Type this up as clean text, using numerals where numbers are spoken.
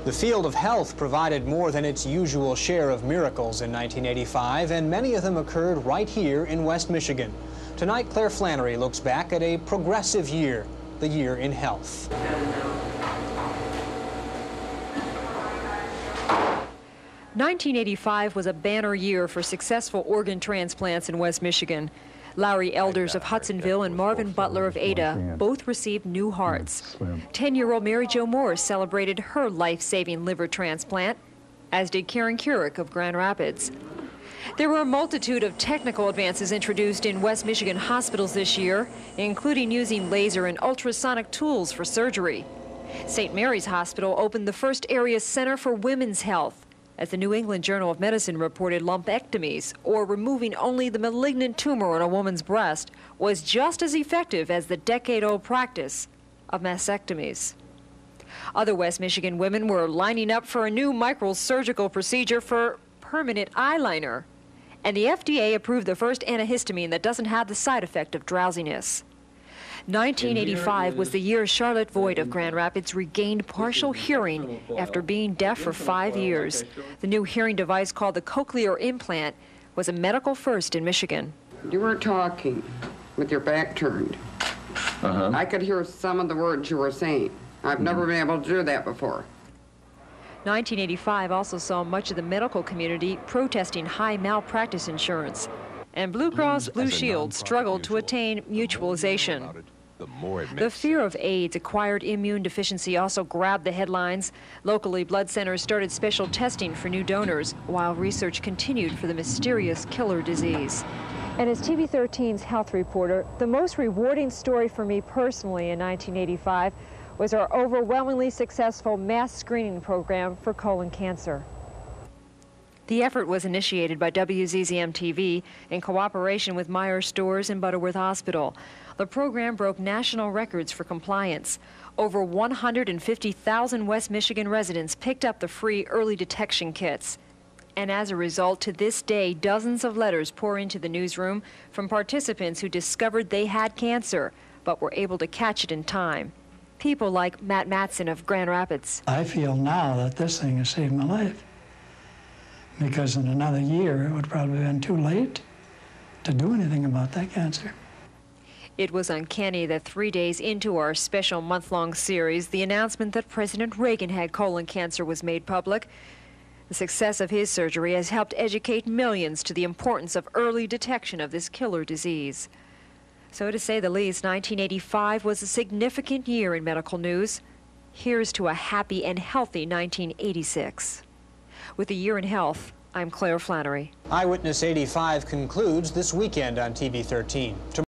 The field of health provided more than its usual share of miracles in 1985, and many of them occurred right here in West Michigan. Tonight, Clare Flannery looks back at a progressive year, the year in health. 1985 was a banner year for successful organ transplants in West Michigan. Larry Elders of Hudsonville and Marvin Butler of Ada both received new hearts. 10-year-old Mary Jo Morris celebrated her life-saving liver transplant, as did Karen Keurig of Grand Rapids. There were a multitude of technical advances introduced in West Michigan hospitals this year, including using laser and ultrasonic tools for surgery. St. Mary's Hospital opened the first area center for women's health, as the New England Journal of Medicine reported lumpectomies, or removing only the malignant tumor on a woman's breast, was just as effective as the decade-old practice of mastectomies. Other West Michigan women were lining up for a new microsurgical procedure for permanent eyeliner, and the FDA approved the first antihistamine that doesn't have the side effect of drowsiness. 1985 was the year Charlotte Voigt of Grand Rapids regained partial hearing after being deaf for 5 years. The new hearing device, called the cochlear implant, was a medical first in Michigan. You were talking with your back turned. I could hear some of the words you were saying. I've never been able to do that before. 1985 also saw much of the medical community protesting high malpractice insurance, and Blue Cross Blue Shield struggled to attain mutualization. The fear of AIDS, acquired immune deficiency, also grabbed the headlines. Locally, blood centers started special testing for new donors, while research continued for the mysterious killer disease. And as TV 13's health reporter, the most rewarding story for me personally in 1985 was our overwhelmingly successful mass screening program for colon cancer. The effort was initiated by WZZM-TV in cooperation with Meyer Stores and Butterworth Hospital. The program broke national records for compliance. Over 150,000 West Michigan residents picked up the free early detection kits. And as a result, to this day, dozens of letters pour into the newsroom from participants who discovered they had cancer, but were able to catch it in time. People like Matt Matson of Grand Rapids. I feel now that this thing has saved my life, because in another year it would probably have been too late to do anything about that cancer. It was uncanny that 3 days into our special month-long series, the announcement that President Reagan had colon cancer was made public. The success of his surgery has helped educate millions to the importance of early detection of this killer disease. So to say the least, 1985 was a significant year in medical news. Here's to a happy and healthy 1986. With a year in health, I'm Clare Flannery. Eyewitness 85 concludes this weekend on TV 13.